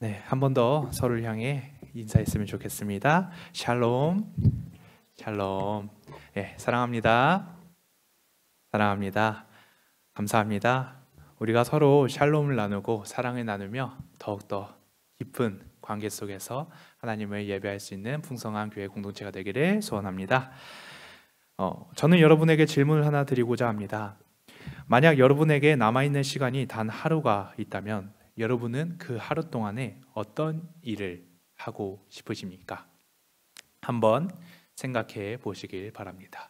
네, 한 번 더 서로를 향해 인사했으면 좋겠습니다. 샬롬, 샬롬. 네, 사랑합니다. 사랑합니다. 감사합니다. 우리가 서로 샬롬을 나누고 사랑을 나누며 더욱더 깊은 관계 속에서 하나님을 예배할 수 있는 풍성한 교회 공동체가 되기를 소원합니다. 저는 여러분에게 질문을 하나 드리고자 합니다. 만약 여러분에게 남아있는 시간이 단 하루가 있다면 여러분은 그 하루 동안에 어떤 일을 하고 싶으십니까? 한번 생각해 보시길 바랍니다.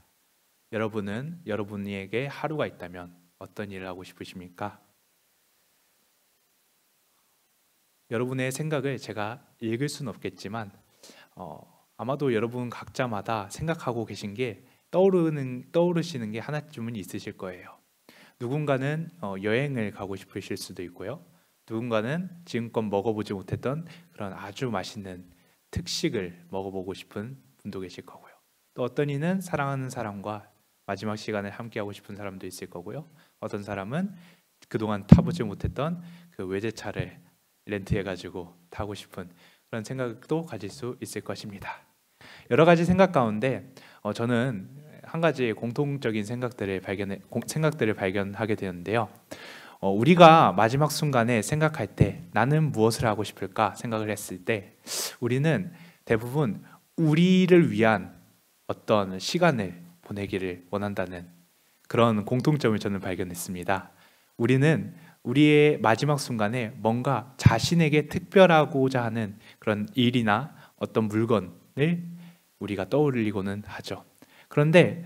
여러분은 여러분에게 하루가 있다면 어떤 일을 하고 싶으십니까? 여러분의 생각을 제가 읽을 수는 없겠지만 아마도 여러분 각자마다 생각하고 계신 게 떠오르시는 게 하나쯤은 있으실 거예요. 누군가는 여행을 가고 싶으실 수도 있고요. 누군가는 지금껏 먹어보지 못했던 그런 아주 맛있는 특식을 먹어보고 싶은 분도 계실 거고요. 또 어떤 이는 사랑하는 사람과 마지막 시간을 함께하고 싶은 사람도 있을 거고요. 어떤 사람은 그동안 타보지 못했던 그 외제차를 렌트해가지고 타고 싶은 그런 생각도 가질 수 있을 것입니다. 여러 가지 생각 가운데 저는 한 가지 공통적인 생각들을 발견하게 되는데요. 우리가 마지막 순간에 생각할 때 나는 무엇을 하고 싶을까 생각을 했을 때 우리는 대부분 우리를 위한 어떤 시간을 보내기를 원한다는 그런 공통점을 저는 발견했습니다. 우리는 우리의 마지막 순간에 뭔가 자신에게 특별하고자 하는 그런 일이나 어떤 물건을 우리가 떠올리고는 하죠. 그런데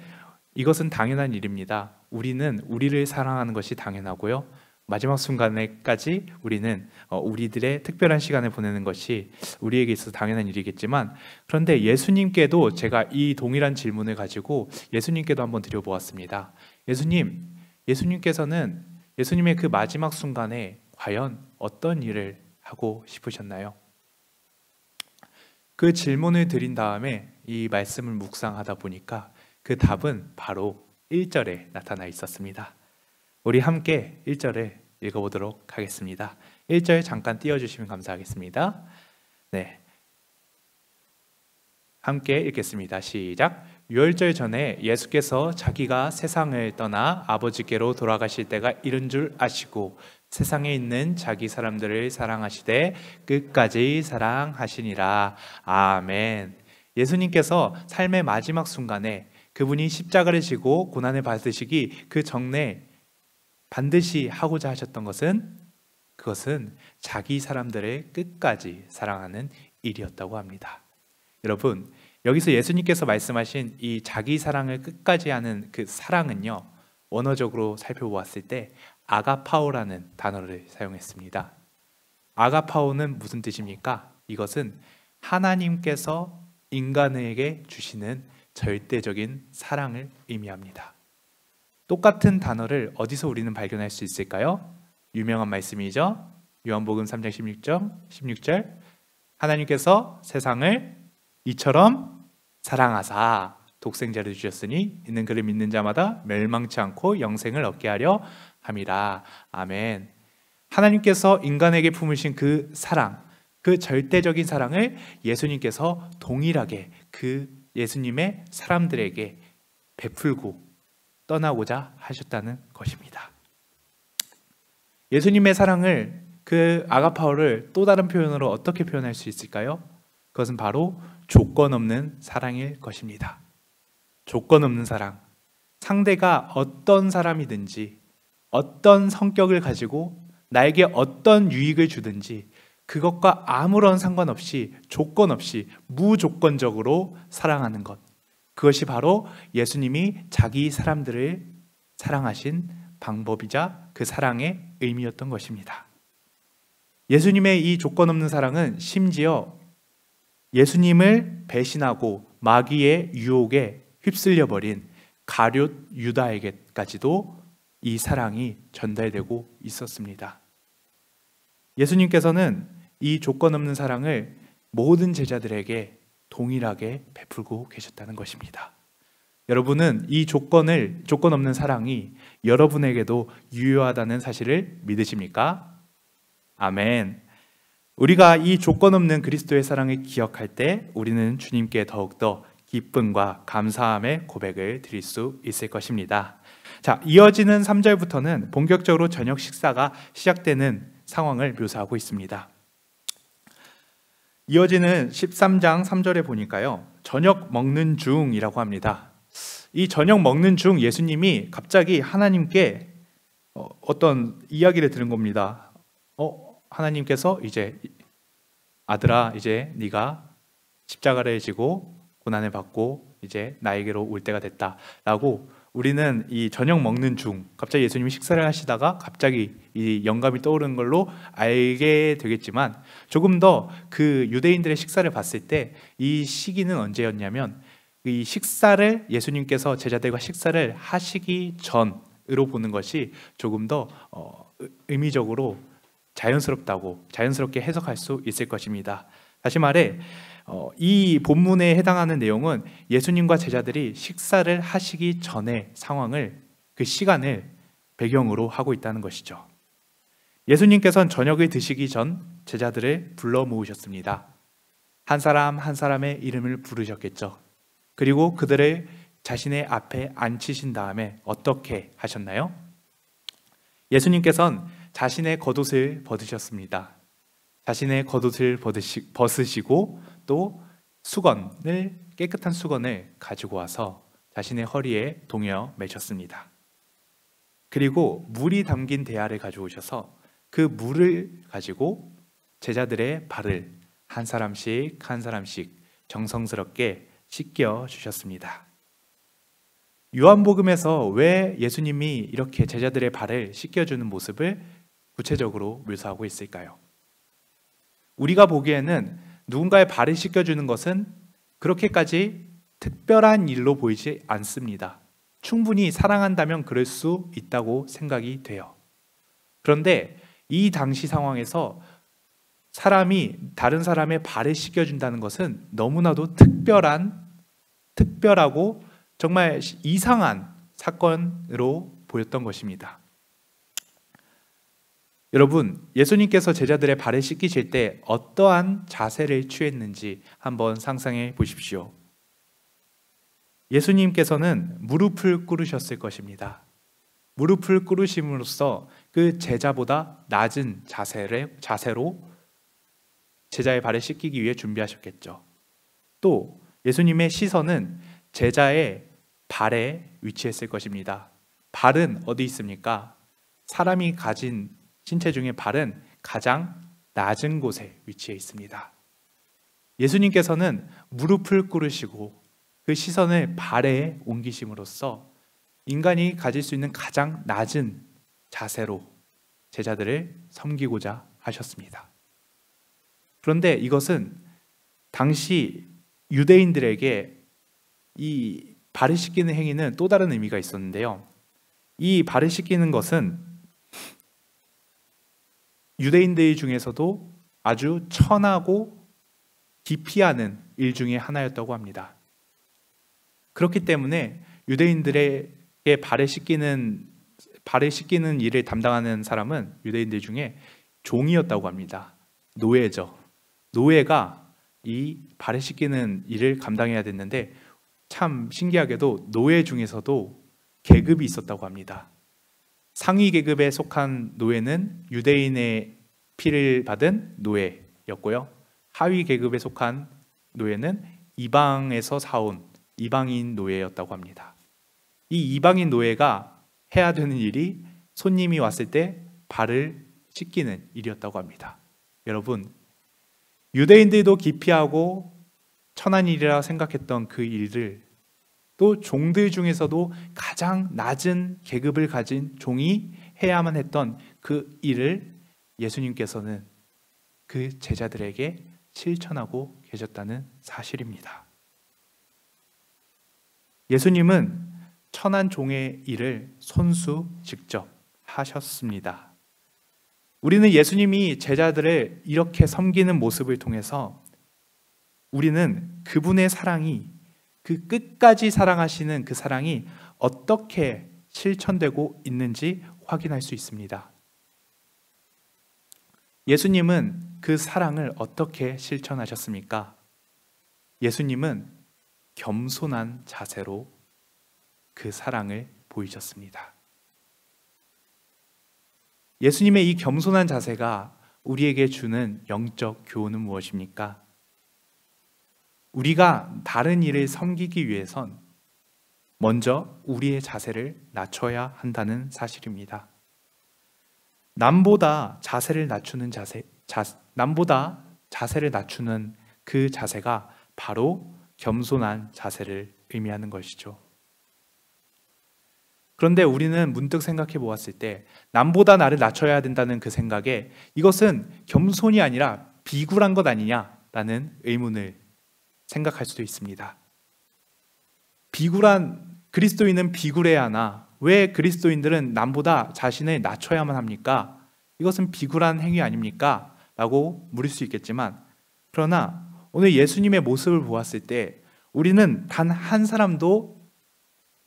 이것은 당연한 일입니다. 우리는 우리를 사랑하는 것이 당연하고요. 마지막 순간에까지 우리는 우리들의 특별한 시간을 보내는 것이 우리에게 있어서 당연한 일이겠지만 그런데 예수님께도 제가 이 동일한 질문을 가지고 예수님께도 한번 드려보았습니다. 예수님께서는 예수님의 그 마지막 순간에 과연 어떤 일을 하고 싶으셨나요? 그 질문을 드린 다음에 이 말씀을 묵상하다 보니까 그 답은 바로 1절에 나타나 있었습니다. 우리 함께 1절을 읽어보도록 하겠습니다. 1절 잠깐 띄워주시면 감사하겠습니다. 네, 함께 읽겠습니다. 시작. 유월절 전에 예수께서 자기가 세상을 떠나 아버지께로 돌아가실 때가 이른 줄 아시고 세상에 있는 자기 사람들을 사랑하시되 끝까지 사랑하시니라. 아멘. 예수님께서 삶의 마지막 순간에 그분이 십자가를 지고 고난을 받으시기 그 전에 반드시 하고자 하셨던 그것은 자기 사람들을 끝까지 사랑하는 일이었다고 합니다. 여러분, 여기서 예수님께서 말씀하신 이 자기 사랑을 끝까지 하는 그 사랑은요, 원어적으로 살펴보았을 때 아가파오라는 단어를 사용했습니다. 아가파오는 무슨 뜻입니까? 이것은 하나님께서 인간에게 주시는 절대적인 사랑을 의미합니다. 똑같은 단어를 어디서 우리는 발견할 수 있을까요? 유명한 말씀이죠. 요한복음 3장 16절 하나님께서 세상을 이처럼 사랑하사 독생자를 주셨으니 있는 그를 믿는 자마다 멸망치 않고 영생을 얻게 하려 함이라. 아멘. 하나님께서 인간에게 품으신 그 사랑, 그 절대적인 사랑을 예수님께서 동일하게 그 예수님의 사람들에게 베풀고 떠나고자 하셨다는 것입니다. 예수님의 사랑을 그 아가파오를 또 다른 표현으로 어떻게 표현할 수 있을까요? 그것은 바로 조건 없는 사랑일 것입니다. 조건 없는 사랑. 상대가 어떤 사람이든지 어떤 성격을 가지고 나에게 어떤 유익을 주든지 그것과 아무런 상관없이 조건 없이 무조건적으로 사랑하는 것. 그것이 바로 예수님이 자기 사람들을 사랑하신 방법이자 그 사랑의 의미였던 것입니다. 예수님의 이 조건 없는 사랑은 심지어 예수님을 배신하고 마귀의 유혹에 휩쓸려 버린 가룟 유다에게까지도 이 사랑이 전달되고 있었습니다. 예수님께서는 이 조건 없는 사랑을 모든 제자들에게 동일하게 베풀고 계셨다는 것입니다. 여러분은 이 조건 없는 사랑이 여러분에게도 유효하다는 사실을 믿으십니까? 아멘. 우리가 이 조건 없는 그리스도의 사랑을 기억할 때 우리는 주님께 더욱더 기쁨과 감사함의 고백을 드릴 수 있을 것입니다. 자, 이어지는 3절부터는 본격적으로 저녁 식사가 시작되는 상황을 묘사하고 있습니다. 이어지는 13장 3절에 보니까요, 저녁 먹는 중이라고 합니다. 이 저녁 먹는 중 예수님이 갑자기 하나님께 어떤 이야기를 들은 겁니다. 하나님께서 이제 아들아, 이제 네가 십자가를 지고 고난을 받고 이제 나에게로 올 때가 됐다라고, 우리는 이 저녁 먹는 중, 갑자기 예수님이 식사를 하시다가 갑자기 이 영감이 떠오르는 걸로 알게 되겠지만, 조금 더 그 유대인들의 식사를 봤을 때 이 시기는 언제였냐면, 이 식사를 예수님께서 제자들과 식사를 하시기 전으로 보는 것이 조금 더 의미적으로 자연스럽게 해석할 수 있을 것입니다. 다시 말해 이 본문에 해당하는 내용은 예수님과 제자들이 식사를 하시기 전의 상황을, 그 시간을 배경으로 하고 있다는 것이죠. 예수님께서는 저녁을 드시기 전 제자들을 불러 모으셨습니다. 한 사람 한 사람의 이름을 부르셨겠죠. 그리고 그들을 자신의 앞에 앉히신 다음에 어떻게 하셨나요? 예수님께서는 자신의 겉옷을 벗으셨습니다. 자신의 겉옷을 벗으시고 또 깨끗한 수건을 가지고 와서 자신의 허리에 동여 매셨습니다. 그리고 물이 담긴 대야를 가져오셔서 그 물을 가지고 제자들의 발을 한 사람씩 정성스럽게 씻겨 주셨습니다. 요한복음에서 왜 예수님이 이렇게 제자들의 발을 씻겨주는 모습을 구체적으로 묘사하고 있을까요? 우리가 보기에는 누군가의 발을 씻겨주는 것은 그렇게까지 특별한 일로 보이지 않습니다. 충분히 사랑한다면 그럴 수 있다고 생각이 돼요. 그런데 이 당시 상황에서 사람이 다른 사람의 발을 씻겨준다는 것은 너무나도 특별하고 정말 이상한 사건으로 보였던 것입니다. 여러분, 예수님께서 제자들의 발을 씻기실 때 어떠한 자세를 취했는지 한번 상상해 보십시오. 예수님께서는 무릎을 꿇으셨을 것입니다. 무릎을 꿇으심으로써 그 제자보다 낮은 자세로 제자의 발을 씻기기 위해 준비하셨겠죠. 또 예수님의 시선은 제자의 발에 위치했을 것입니다. 발은 어디 있습니까? 사람이 가진 신체 중에 발은 가장 낮은 곳에 위치해 있습니다. 예수님께서는 무릎을 꿇으시고 그 시선을 발에 옮기심으로써 인간이 가질 수 있는 가장 낮은 자세로 제자들을 섬기고자 하셨습니다. 그런데 이것은 당시 유대인들에게 이 발을 씻기는 행위는 또 다른 의미가 있었는데요. 이 발을 씻기는 것은 유대인들 중에서도 아주 천하고 기피하는 일 중에 하나였다고 합니다. 그렇기 때문에 유대인들에게 발을 씻기는 일을 담당하는 사람은 유대인들 중에 종이었다고 합니다. 노예죠. 노예가 이 발을 씻기는 일을 감당해야 됐는데, 참 신기하게도 노예 중에서도 계급이 있었다고 합니다. 상위 계급에 속한 노예는 유대인의 피를 받은 노예였고요. 하위 계급에 속한 노예는 이방에서 사온 이방인 노예였다고 합니다. 이 이방인 노예가 해야 되는 일이 손님이 왔을 때 발을 씻기는 일이었다고 합니다. 여러분, 유대인들도 기피하고 천한 일이라 생각했던 그 일을 또 종들 중에서도 가장 낮은 계급을 가진 종이 해야만 했던 그 일을 예수님께서는 그 제자들에게 실천하고 계셨다는 사실입니다. 예수님은 천한 종의 일을 손수 직접 하셨습니다. 우리는 예수님이 제자들을 이렇게 섬기는 모습을 통해서 우리는 그분의 사랑이, 그 끝까지 사랑하시는 그 사랑이 어떻게 실천되고 있는지 확인할 수 있습니다. 예수님은 그 사랑을 어떻게 실천하셨습니까? 예수님은 겸손한 자세로 그 사랑을 보이셨습니다. 예수님의 이 겸손한 자세가 우리에게 주는 영적 교훈은 무엇입니까? 우리가 다른 일을 섬기기 위해선 먼저 우리의 자세를 낮춰야 한다는 사실입니다. 남보다 자세를 낮추는 그 자세가 바로 겸손한 자세를 의미하는 것이죠. 그런데 우리는 문득 생각해 보았을 때 남보다 나를 낮춰야 된다는 그 생각에 이것은 겸손이 아니라 비굴한 것 아니냐라는 의문을 생각할 수도 있습니다. 그리스도인은 비굴해야 하나? 왜 그리스도인들은 남보다 자신을 낮춰야만 합니까? 이것은 비굴한 행위 아닙니까? 라고 물을 수 있겠지만, 그러나 오늘 예수님의 모습을 보았을 때 우리는 단 한 사람도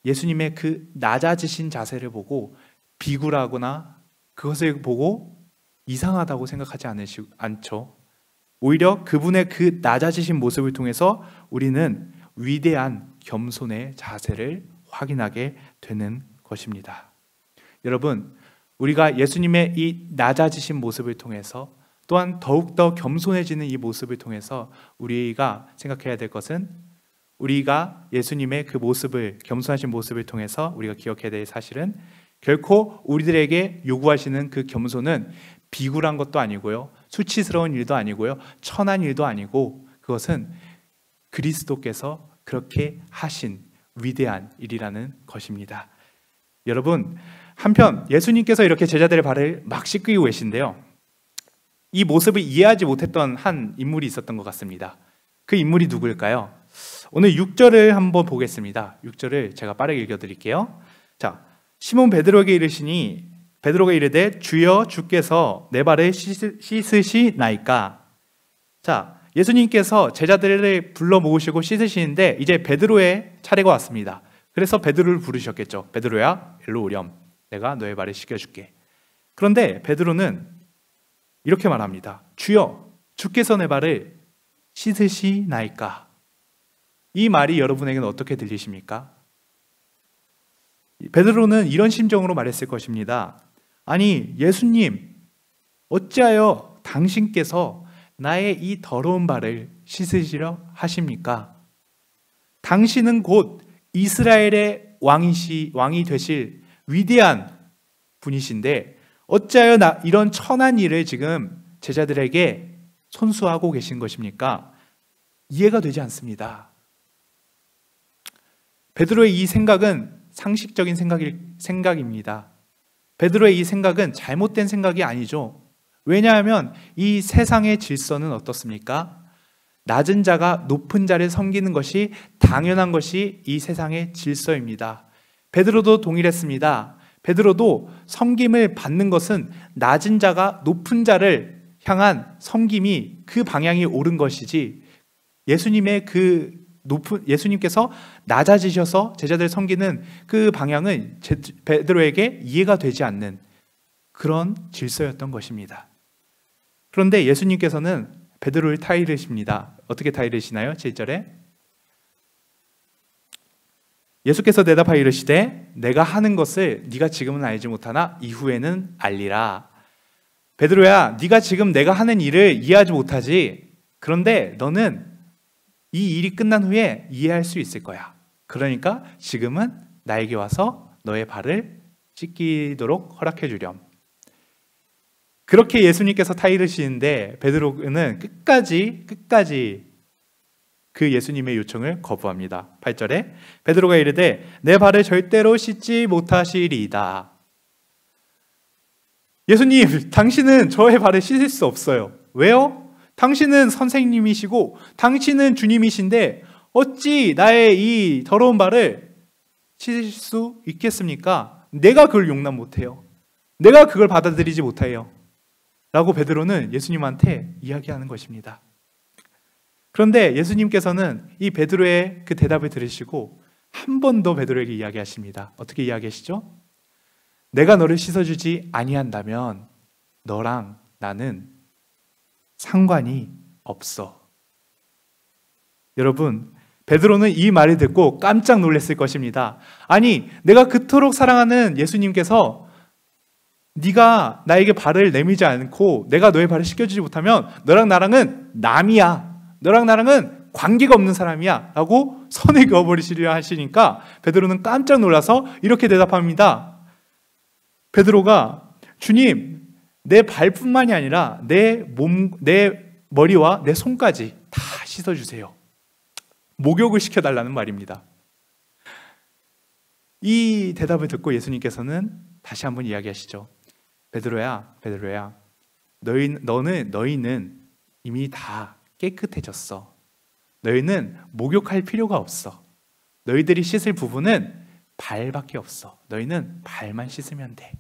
예수님의 그 낮아지신 자세를 보고 비굴하거나 그것을 보고 이상하다고 생각하지 않죠. 오히려 그분의 그 낮아지신 모습을 통해서 우리는 위대한 겸손의 자세를 확인하게 되는 것입니다. 여러분, 우리가 예수님의 이 낮아지신 모습을 통해서 또한 더욱더 겸손해지는 이 모습을 통해서 우리가 생각해야 될 것은, 우리가 예수님의 그 모습을, 겸손하신 모습을 통해서 우리가 기억해야 될 사실은 결코 우리들에게 요구하시는 그 겸손은 비굴한 것도 아니고요, 수치스러운 일도 아니고요, 천한 일도 아니고, 그것은 그리스도께서 그렇게 하신 위대한 일이라는 것입니다. 여러분, 한편 예수님께서 이렇게 제자들의 발을 막 씻기고 계신데요, 이 모습을 이해하지 못했던 한 인물이 있었던 것 같습니다. 그 인물이 누구일까요? 오늘 6절을 한번 보겠습니다. 6절을 제가 빠르게 읽어드릴게요. 자, 시몬 베드로에게 이르시니 베드로가 이르되 주여 주께서 내 발을 씻으시나이까. 자, 예수님께서 제자들을 불러 모으시고 씻으시는데 이제 베드로의 차례가 왔습니다. 그래서 베드로를 부르셨겠죠. 베드로야, 일로 오렴. 내가 너의 발을 씻겨줄게. 그런데 베드로는 이렇게 말합니다. 주여, 주께서 내 발을 씻으시나이까. 이 말이 여러분에게는 어떻게 들리십니까? 베드로는 이런 심정으로 말했을 것입니다. 아니, 예수님, 어찌하여 당신께서 나의 이 더러운 발을 씻으시려 하십니까? 당신은 곧 이스라엘의 왕이 되실 위대한 분이신데 어찌하여 이런 천한 일을 지금 제자들에게 손수하고 계신 것입니까? 이해가 되지 않습니다. 베드로의 이 생각은 상식적인 생각입니다. 베드로의 이 생각은 잘못된 생각이 아니죠. 왜냐하면 이 세상의 질서는 어떻습니까? 낮은 자가 높은 자를 섬기는 것이 당연한 것이 이 세상의 질서입니다. 베드로도 동일했습니다. 베드로도 섬김을 받는 것은 낮은 자가 높은 자를 향한 섬김이 그 방향이 옳은 것이지, 예수님께서 낮아지셔서 제자들 섬기는 그 방향은 베드로에게 이해가 되지 않는 그런 질서였던 것입니다. 그런데 예수님께서는 베드로를 타이르십니다. 어떻게 타이르시나요? 7절에 예수께서 대답하여 이르시되 내가 하는 것을 네가 지금은 알지 못하나 이후에는 알리라. 베드로야, 네가 지금 내가 하는 일을 이해하지 못하지. 그런데 너는 이 일이 끝난 후에 이해할 수 있을 거야. 그러니까 지금은 나에게 와서 너의 발을 씻기도록 허락해 주렴. 그렇게 예수님께서 타이르시는데 베드로는 끝까지 그 예수님의 요청을 거부합니다. 8절에 베드로가 이르되 내 발을 절대로 씻지 못하시리이다. 예수님, 당신은 저의 발을 씻을 수 없어요. 왜요? 당신은 선생님이시고 당신은 주님이신데 어찌 나의 이 더러운 발을 씻을 수 있겠습니까? 내가 그걸 용납 못해요. 내가 그걸 받아들이지 못해요. 라고 베드로는 예수님한테 이야기하는 것입니다. 그런데 예수님께서는 이 베드로의 그 대답을 들으시고 한 번 더 베드로에게 이야기하십니다. 어떻게 이야기하시죠? 내가 너를 씻어주지 아니한다면 너랑 나는 상관이 없어. 여러분, 베드로는 이 말을 듣고 깜짝 놀랐을 것입니다. 아니, 내가 그토록 사랑하는 예수님께서 네가 나에게 발을 내밀지 않고 내가 너의 발을 씻겨주지 못하면 너랑 나랑은 남이야. 너랑 나랑은 관계가 없는 사람이야. 라고 선을 그어버리시려 하시니까 베드로는 깜짝 놀라서 이렇게 대답합니다. 베드로가 주님, 내 발뿐만이 아니라 내 머리와 내 손까지 다 씻어주세요. 목욕을 시켜달라는 말입니다. 이 대답을 듣고 예수님께서는 다시 한번 이야기하시죠. 베드로야, 너희는 이미 다 깨끗해졌어. 너희는 목욕할 필요가 없어. 너희들이 씻을 부분은 발밖에 없어. 너희는 발만 씻으면 돼.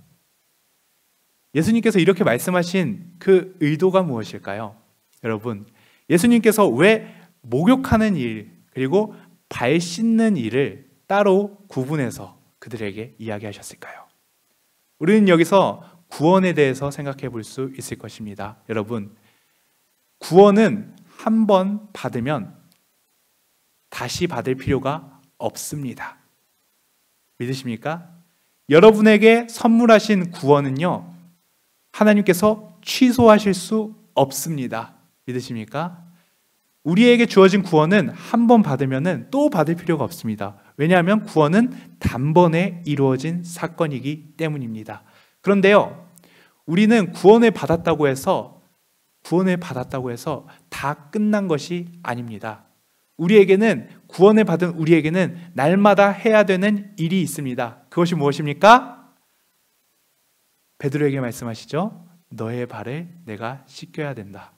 예수님께서 이렇게 말씀하신 그 의도가 무엇일까요? 여러분, 예수님께서 왜 목욕하는 일 그리고 발 씻는 일을 따로 구분해서 그들에게 이야기하셨을까요? 우리는 여기서 구원에 대해서 생각해 볼 수 있을 것입니다. 여러분, 구원은 한 번 받으면 다시 받을 필요가 없습니다. 믿으십니까? 여러분에게 선물하신 구원은요, 하나님께서 취소하실 수 없습니다. 믿으십니까? 우리에게 주어진 구원은 한 번 받으면 또 받을 필요가 없습니다. 왜냐하면 구원은 단번에 이루어진 사건이기 때문입니다. 그런데요, 우리는 구원을 받았다고 해서 다 끝난 것이 아닙니다. 구원을 받은 우리에게는 날마다 해야 되는 일이 있습니다. 그것이 무엇입니까? 베드로에게 말씀하시죠. 너의 발을 내가 씻겨야 된다.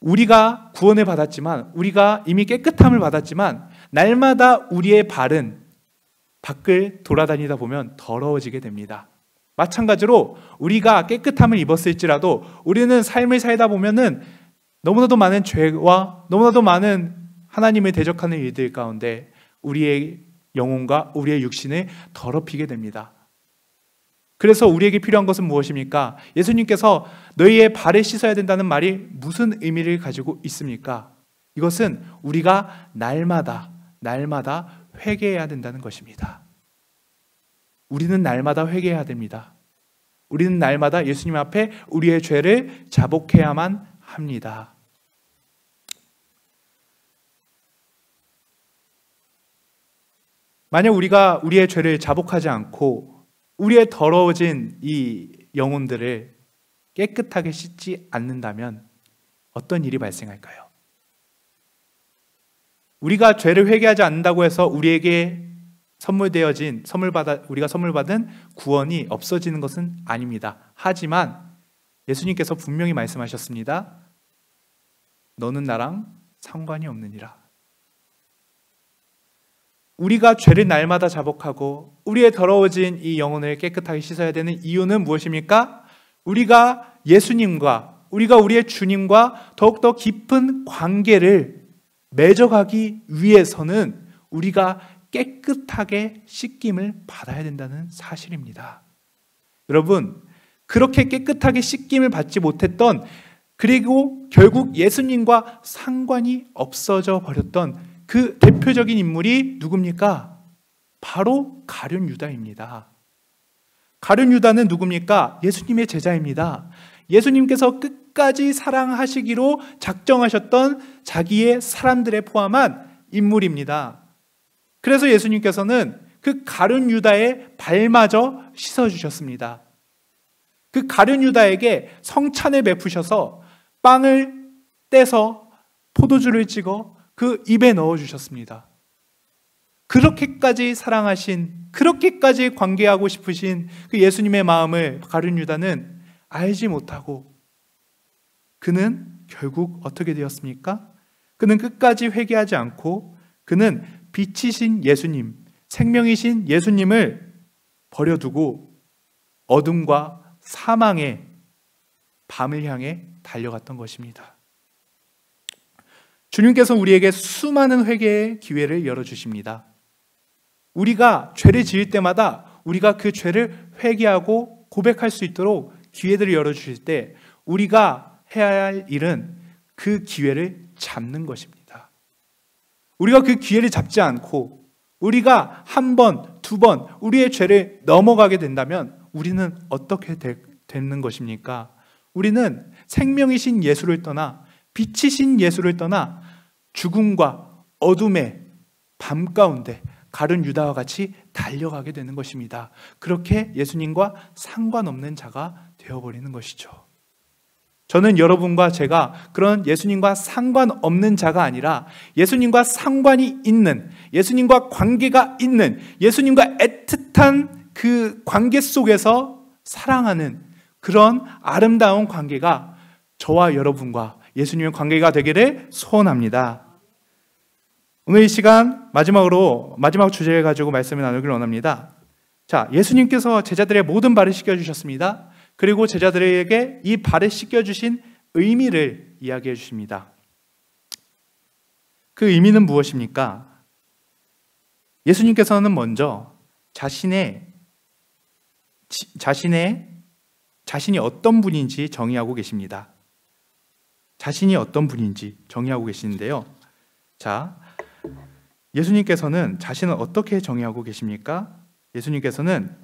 우리가 구원을 받았지만, 우리가 이미 깨끗함을 받았지만 날마다 우리의 발은 밖을 돌아다니다 보면 더러워지게 됩니다. 마찬가지로 우리가 깨끗함을 입었을지라도 우리는 삶을 살다 보면은 너무나도 많은 죄와 너무나도 많은 하나님을 대적하는 일들 가운데 우리의 영혼과 우리의 육신을 더럽히게 됩니다. 그래서 우리에게 필요한 것은 무엇입니까? 예수님께서 너희의 발을 씻어야 된다는 말이 무슨 의미를 가지고 있습니까? 이것은 우리가 날마다 회개해야 된다는 것입니다. 우리는 날마다 회개해야 됩니다. 우리는 날마다 예수님 앞에 우리의 죄를 자복해야만 합니다. 만약 우리가 우리의 죄를 자복하지 않고 우리의 더러워진 이 영혼들을 깨끗하게 씻지 않는다면 어떤 일이 발생할까요? 우리가 죄를 회개하지 않는다고 해서 우리에게 우리가 선물 받은 구원이 없어지는 것은 아닙니다. 하지만 예수님께서 분명히 말씀하셨습니다. 너는 나랑 상관이 없느니라. 우리가 죄를 날마다 자복하고 우리의 더러워진 이 영혼을 깨끗하게 씻어야 되는 이유는 무엇입니까? 우리가 예수님과 우리가 우리의 주님과 더욱더 깊은 관계를 맺어가기 위해서는 우리가 깨끗하게 씻김을 받아야 된다는 사실입니다. 여러분, 그렇게 깨끗하게 씻김을 받지 못했던, 그리고 결국 예수님과 상관이 없어져 버렸던 그 대표적인 인물이 누굽니까? 바로 가룟 유다입니다. 가룟 유다는 누굽니까? 예수님의 제자입니다. 예수님께서 끝까지 사랑하시기로 작정하셨던 자기의 사람들에 포함한 인물입니다. 그래서 예수님께서는 그 가룟 유다의 발마저 씻어주셨습니다. 그 가룟 유다에게 성찬을 베푸셔서 빵을 떼서 포도주를 찍어 그 입에 넣어주셨습니다. 그렇게까지 사랑하신, 그렇게까지 관계하고 싶으신 그 예수님의 마음을 가룟 유다는 알지 못하고 그는 결국 어떻게 되었습니까? 그는 끝까지 회개하지 않고 그는 빛이신 예수님, 생명이신 예수님을 버려두고 어둠과 사망의 밤을 향해 달려갔던 것입니다. 주님께서 우리에게 수많은 회개의 기회를 열어주십니다. 우리가 죄를 지을 때마다 우리가 그 죄를 회개하고 고백할 수 있도록 기회들을 열어주실 때 우리가 해야 할 일은 그 기회를 잡는 것입니다. 우리가 그 기회를 잡지 않고 우리가 한 번, 두 번 우리의 죄를 넘어가게 된다면 우리는 어떻게 되는 것입니까? 우리는 생명이신 예수를 떠나, 빛이신 예수를 떠나 죽음과 어둠의 밤 가운데 가룟 유다와 같이 달려가게 되는 것입니다. 그렇게 예수님과 상관없는 자가 되어버리는 것이죠. 저는 여러분과 제가 그런 예수님과 상관없는 자가 아니라 예수님과 상관이 있는, 예수님과 관계가 있는, 예수님과 애틋한 그 관계 속에서 사랑하는 그런 아름다운 관계가 저와 여러분과 예수님의 관계가 되기를 소원합니다. 오늘 이 시간 마지막 주제를 가지고 말씀을 나누기를 원합니다. 자, 예수님께서 제자들의 모든 발을 씻겨주셨습니다. 그리고 제자들에게 이 발을 씻겨주신 의미를 이야기해 주십니다. 그 의미는 무엇입니까? 예수님께서는 먼저 자신이 어떤 분인지 정의하고 계십니다. 자신이 어떤 분인지 정의하고 계시는데요. 자, 예수님께서는 자신을 어떻게 정의하고 계십니까? 예수님께서는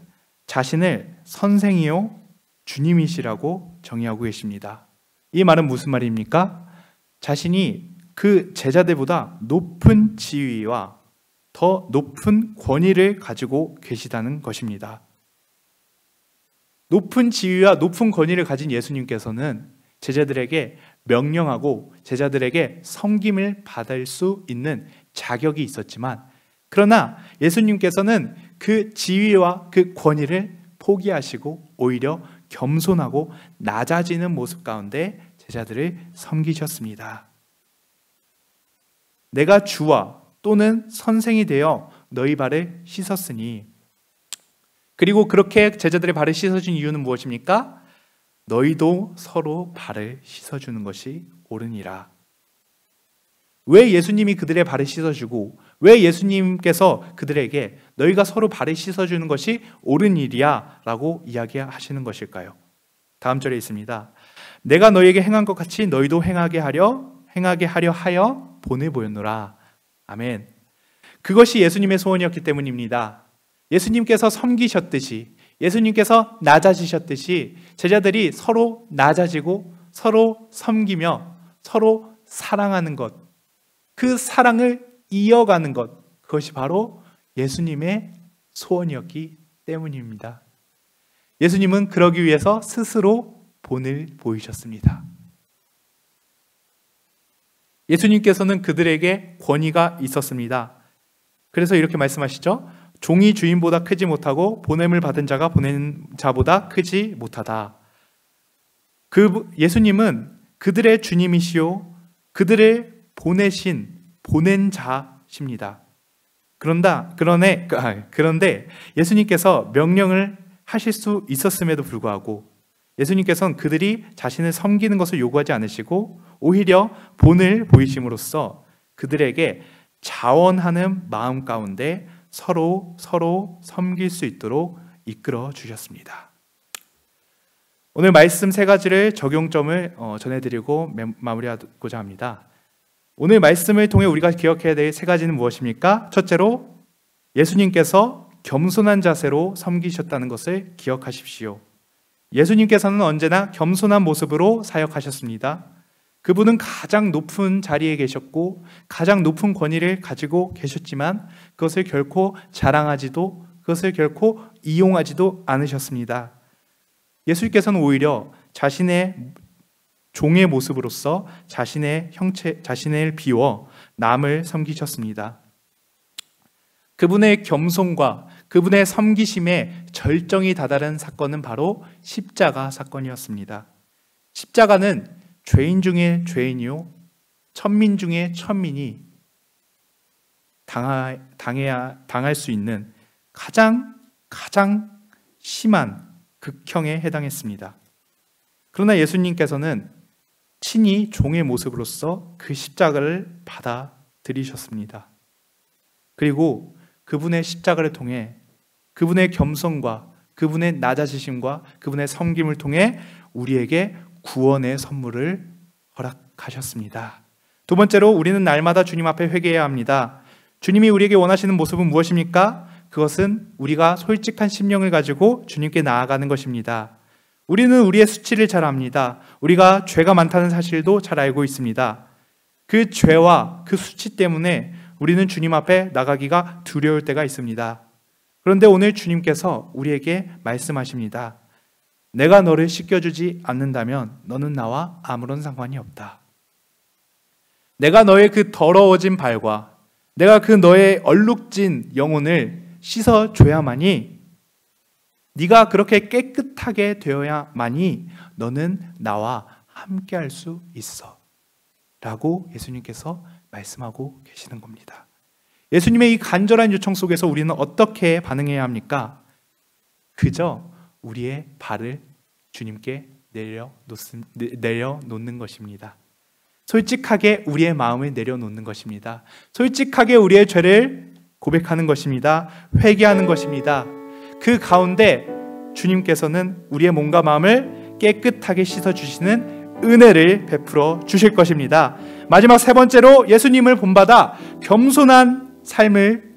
자신을 선생이요 주님이시라고 정의하고 계십니다. 이 말은 무슨 말입니까? 자신이 그 제자들보다 높은 지위와 더 높은 권위를 가지고 계시다는 것입니다. 높은 지위와 높은 권위를 가진 예수님께서는 제자들에게 명령하고 제자들에게 섬김을 받을 수 있는 자격이 있었지만, 그러나 예수님께서는 그 지위와 그 권위를 포기하시고 오히려 겸손하고 낮아지는 모습 가운데 제자들을 섬기셨습니다. 내가 주와 또는 선생이 되어 너희 발을 씻었으니, 그리고 그렇게 제자들의 발을 씻어준 이유는 무엇입니까? 너희도 서로 발을 씻어주는 것이 옳으니라. 왜 예수님이 그들의 발을 씻어주고 왜 예수님께서 그들에게 너희가 서로 발을 씻어주는 것이 옳은 일이야 라고 이야기하시는 것일까요? 다음 절에 있습니다. 내가 너희에게 행한 것 같이 너희도 행하게 하려 하여 본을 보였노라. 아멘. 그것이 예수님의 소원이었기 때문입니다. 예수님께서 섬기셨듯이, 예수님께서 낮아지셨듯이 제자들이 서로 낮아지고 서로 섬기며 서로 사랑하는 것, 그 사랑을 이어가는 것, 그것이 바로 예수님의 소원이었기 때문입니다. 예수님은 그러기 위해서 스스로 본을 보이셨습니다. 예수님께서는 그들에게 권위가 있었습니다. 그래서 이렇게 말씀하시죠. 종이 주인보다 크지 못하고 보냄을 받은 자가 보낸 자보다 크지 못하다. 예수님은 그들의 주님이시요 그들을 보낸 자십니다. 그런데 예수님께서 명령을 하실 수 있었음에도 불구하고 예수님께서는 그들이 자신을 섬기는 것을 요구하지 않으시고 오히려 본을 보이심으로써 그들에게 자원하는 마음 가운데 서로 섬길 수 있도록 이끌어 주셨습니다. 오늘 말씀 세 가지를 적용점을 전해드리고 마무리하고자 합니다. 오늘 말씀을 통해 우리가 기억해야 될 세 가지는 무엇입니까? 첫째로 예수님께서 겸손한 자세로 섬기셨다는 것을 기억하십시오. 예수님께서는 언제나 겸손한 모습으로 사역하셨습니다. 그분은 가장 높은 자리에 계셨고 가장 높은 권위를 가지고 계셨지만 그것을 결코 자랑하지도 그것을 결코 이용하지도 않으셨습니다. 예수님께서는 오히려 자신의 종의 모습으로서 자신을 비워 남을 섬기셨습니다. 그분의 겸손과 그분의 섬기심에 절정이 다다른 사건은 바로 십자가 사건이었습니다. 십자가는 죄인 중에 죄인이요 천민 중에 천민이 당할 수 있는 가장 심한 극형에 해당했습니다. 그러나 예수님께서는 친히 종의 모습으로서 그 십자가를 받아들이셨습니다. 그리고 그분의 십자가를 통해 그분의 겸손과 그분의 낮아지심과 그분의 섬김을 통해 우리에게 구원의 선물을 허락하셨습니다. 두 번째로 우리는 날마다 주님 앞에 회개해야 합니다. 주님이 우리에게 원하시는 모습은 무엇입니까? 그것은 우리가 솔직한 심령을 가지고 주님께 나아가는 것입니다. 우리는 우리의 수치를 잘 압니다. 우리가 죄가 많다는 사실도 잘 알고 있습니다. 그 죄와 그 수치 때문에 우리는 주님 앞에 나가기가 두려울 때가 있습니다. 그런데 오늘 주님께서 우리에게 말씀하십니다. 내가 너를 씻겨주지 않는다면 너는 나와 아무런 상관이 없다. 내가 너의 그 더러워진 발과 내가 그 너의 얼룩진 영혼을 씻어줘야만이, 네가 그렇게 깨끗하게 되어야만이 너는 나와 함께할 수 있어 라고 예수님께서 말씀하고 계시는 겁니다. 예수님의 이 간절한 요청 속에서 우리는 어떻게 반응해야 합니까? 그저 우리의 발을 주님께 내려놓는 것입니다. 솔직하게 우리의 마음을 내려놓는 것입니다. 솔직하게 우리의 죄를 고백하는 것입니다. 회개하는 것입니다. 그 가운데 주님께서는 우리의 몸과 마음을 깨끗하게 씻어주시는 은혜를 베풀어 주실 것입니다. 마지막 세 번째로 예수님을 본받아 겸손한 삶을,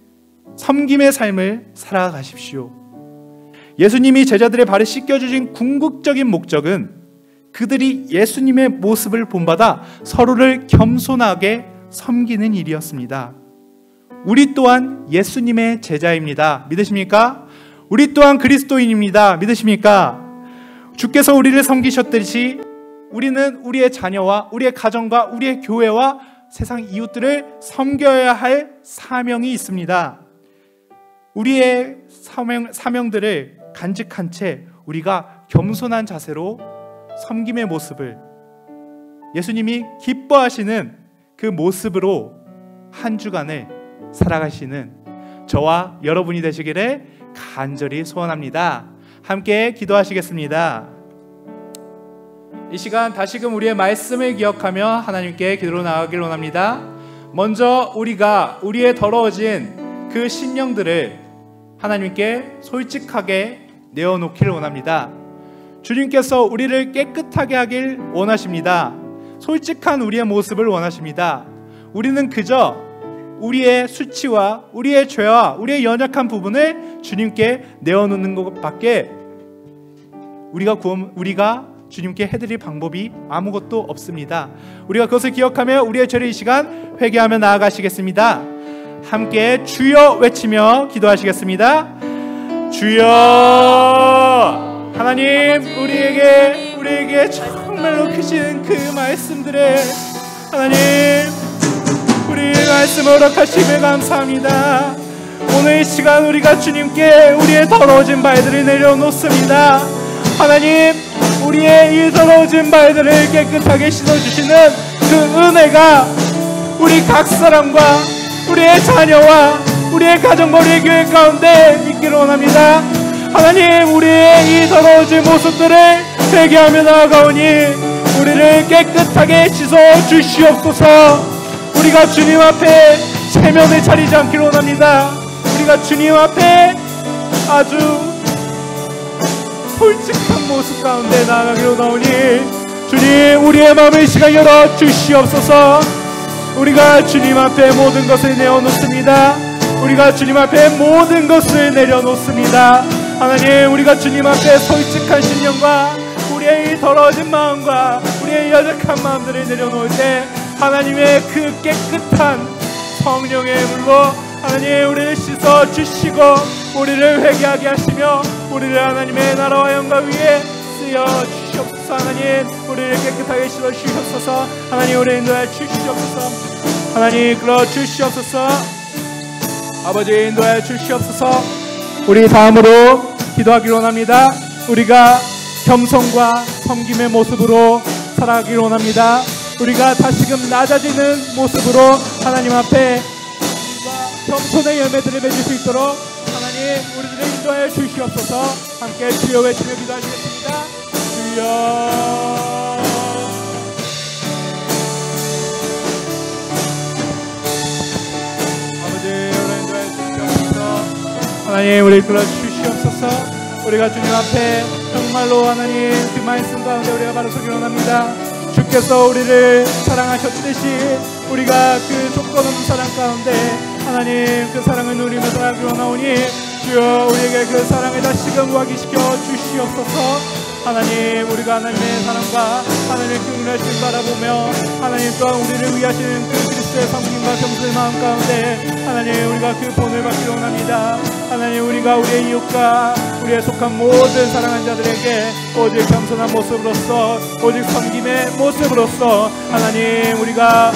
섬김의 삶을 살아가십시오. 예수님이 제자들의 발을 씻겨주신 궁극적인 목적은 그들이 예수님의 모습을 본받아 서로를 겸손하게 섬기는 일이었습니다. 우리 또한 예수님의 제자입니다. 믿으십니까? 우리 또한 그리스도인입니다. 믿으십니까? 주께서 우리를 섬기셨듯이 우리는 우리의 자녀와 우리의 가정과 우리의 교회와 세상 이웃들을 섬겨야 할 사명이 있습니다. 우리의 사명들을 간직한 채 우리가 겸손한 자세로 섬김의 모습을, 예수님이 기뻐하시는 그 모습으로 한 주간을 살아가시는 저와 여러분이 되시기를 간절히 소원합니다. 함께 기도하시겠습니다. 이 시간 다시금 우리의 말씀을 기억하며 하나님께 기도로 나아가길 원합니다. 먼저 우리가 우리의 더러워진 그 심령들을 하나님께 솔직하게 내어놓기를 원합니다. 주님께서 우리를 깨끗하게 하길 원하십니다. 솔직한 우리의 모습을 원하십니다. 우리는 그저 우리의 수치와 우리의 죄와 우리의 연약한 부분을 주님께 내어놓는 것밖에 우리가 주님께 해드릴 방법이 아무것도 없습니다. 우리가 그것을 기억하며 우리의 죄를 이 시간 회개하며 나아가시겠습니다. 함께 주여 외치며 기도하시겠습니다. 주여! 하나님, 우리에게 정말로 크신 그 말씀들에 하나님, 우리 말씀을 허락하심을 감사합니다. 오늘 이 시간 우리가 주님께 우리의 더러워진 발들을 내려놓습니다. 하나님, 우리의 이 더러워진 발들을 깨끗하게 씻어주시는 그 은혜가 우리 각 사람과 우리의 자녀와 우리의 가정과 우리의 교회 가운데 있기를 원합니다. 하나님, 우리의 이 더러워진 모습들을 회개하며 나아가오니 우리를 깨끗하게 씻어주시옵소서. 우리가 주님 앞에 체면을 차리지 않기를 원합니다. 우리가 주님 앞에 아주 솔직한 모습 가운데 나아가기로 나오니 주님, 우리의 마음을 이 시간 열어주시옵소서. 우리가 주님 앞에 모든 것을 내어놓습니다. 우리가 주님 앞에 모든 것을 내려놓습니다. 하나님, 우리가 주님 앞에 솔직한 심령과 우리의 이 더러워진 마음과 우리의 연약한 마음들을 내려놓을 때 하나님의 그 깨끗한 성령의 물로 하나님 우리를 씻어주시고 우리를 회개하게 하시며 우리를 하나님의 나라와 영광 위에 쓰여주시옵소서. 하나님, 우리를 깨끗하게 씻어주시옵소서. 하나님, 우리를 인도하여 주시옵소서. 하나님, 이끌어 주시옵소서. 아버지, 인도하여 주시옵소서. 우리 다음으로 기도하기를 원합니다. 우리가 겸손과 섬김의 모습으로 살아가기를 원합니다. 우리가 다시금 낮아지는 모습으로 하나님 앞에 겸손의 열매들을 맺을 수 있도록 하나님 우리들을 인도하여 주시옵소서. 함께 주여 외치며 기도하시겠습니다. 주여. 하나님, 우리를 불러 주시옵소서. 우리가 주님 앞에 정말로 하나님 그 말씀 가운데 우리가 바로 서기 원합니다. 주께서 우리를 사랑하셨듯이 우리가 그 조건 없는 사랑 가운데 하나님 그 사랑을 누리며 살아가기 원하오니 주여 우리에게 그 사랑을 다시금 확인시켜 주시옵소서. 하나님 우리가 하나님의 사랑과 하나님의 긍휼하심 바라보며 하나님 또한 우리를 위하시는 그 그리스도의 성김과 겸손의 마음 가운데 하나님 우리가 그 본을 받기를 원합니다. 하나님 우리가 우리의 이웃과 우리의 속한 모든 사랑하는 자들에게 오직 겸손한 모습으로서 오직 섬김의 모습으로서 하나님 우리가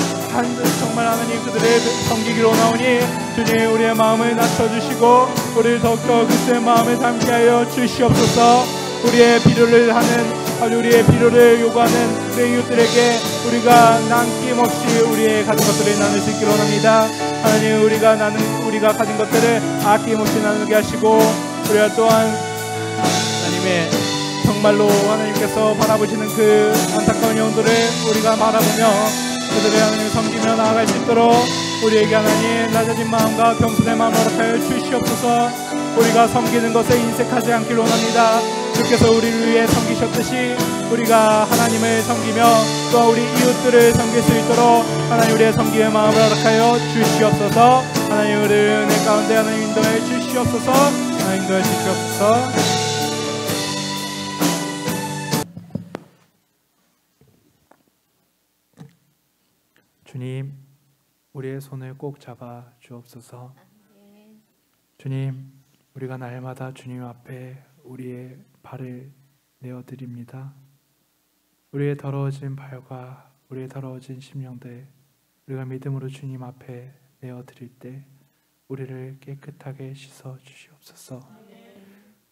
정말 하나님 그들을 섬기기로 원하오니 주님 우리의 마음을 낮춰주시고 우리를 더욱더 그리스도의 마음을 담게 하여 주시옵소서. 우리의 필요를 하는 우리의 필요를 요구하는 우리의 이웃들에게 우리가 남김없이 우리의 가진 것들을 나눌 수 있기를 원합니다. 하나님 우리가 가진 것들을 아낌없이 나누게 하시고 우리가 또한 하나님의 정말로 하나님께서 바라보시는 그 안타까운 영혼들을 우리가 바라보며 그들을 하나님 섬기며 나아갈 수 있도록 우리에게 하나님 낮아진 마음과 겸손의 마음을 허락하여 주시옵소서. 우리가 섬기는 것에 인색하지 않기를 원합니다. 주께서 우리를 위해 섬기셨듯이 우리가 하나님을 섬기며 또 우리 이웃들을 섬길 수 있도록 하나님 우리의 섬김의 마음을 허락하여 주시옵소서. 하나님 우리를 은혜 가운데 하나님 인도해 주시옵소서. 하나님 인도해 주시옵소서. 주님 우리의 손을 꼭 잡아 주옵소서. 주님 우리가 날마다 주님 앞에 우리의 발을 내어드립니다. 우리의 더러워진 발과 우리의 더러워진 심령들 우리가 믿음으로 주님 앞에 내어드릴 때 우리를 깨끗하게 씻어 주시옵소서.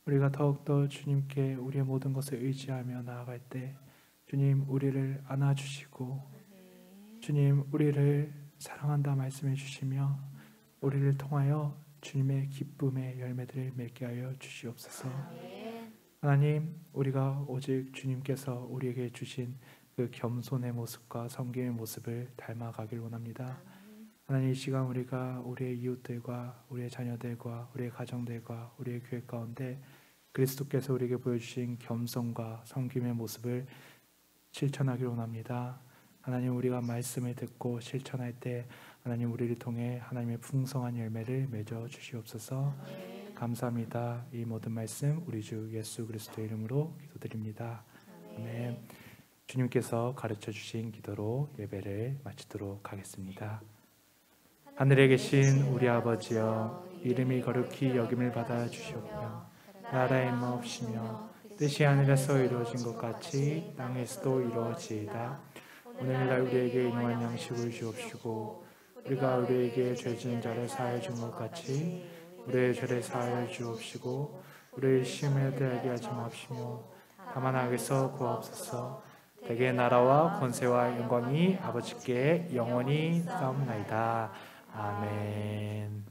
우리가 더욱더 주님께 우리의 모든 것을 의지하며 나아갈 때 주님 우리를 안아주시고 주님 우리를 사랑한다 말씀해 주시며 우리를 통하여 주님의 기쁨의 열매들을 맺게 하여 주시옵소서. 하나님 우리가 오직 주님께서 우리에게 주신 그 겸손의 모습과 섬김의 모습을 닮아가길 원합니다. 하나님 이 시간 우리가 우리의 이웃들과 우리의 자녀들과 우리의 가정들과 우리의 교회 가운데 그리스도께서 우리에게 보여주신 겸손과 섬김의 모습을 실천하길 원합니다. 하나님 우리가 말씀을 듣고 실천할 때 하나님 우리를 통해 하나님의 풍성한 열매를 맺어 주시옵소서. 감사합니다. 이 모든 말씀 우리 주 예수 그리스도의 이름으로 기도드립니다. 아멘. 주님께서 가르쳐 주신 기도로 예배를 마치도록 하겠습니다. 하늘에 계신 우리 아버지여 이름이 거룩히 여김을 받아 주시옵며 나라의 임하옵시며 뜻이 하늘에서 이루어진 것 같이 땅에서도 이루어지이다. 오늘날 우리에게 일용할 양식을 주옵시고 우리가 우리에게 죄 지은 자를 사하여 준 것 같이 우리의 죄를 사하여 주옵시고 우리를 시험에 들게 하지 마옵시며 다만 악에서 구하옵소서. 대개 나라와 권세와 영광이 아버지께 영원히 싸움나이다. 아멘.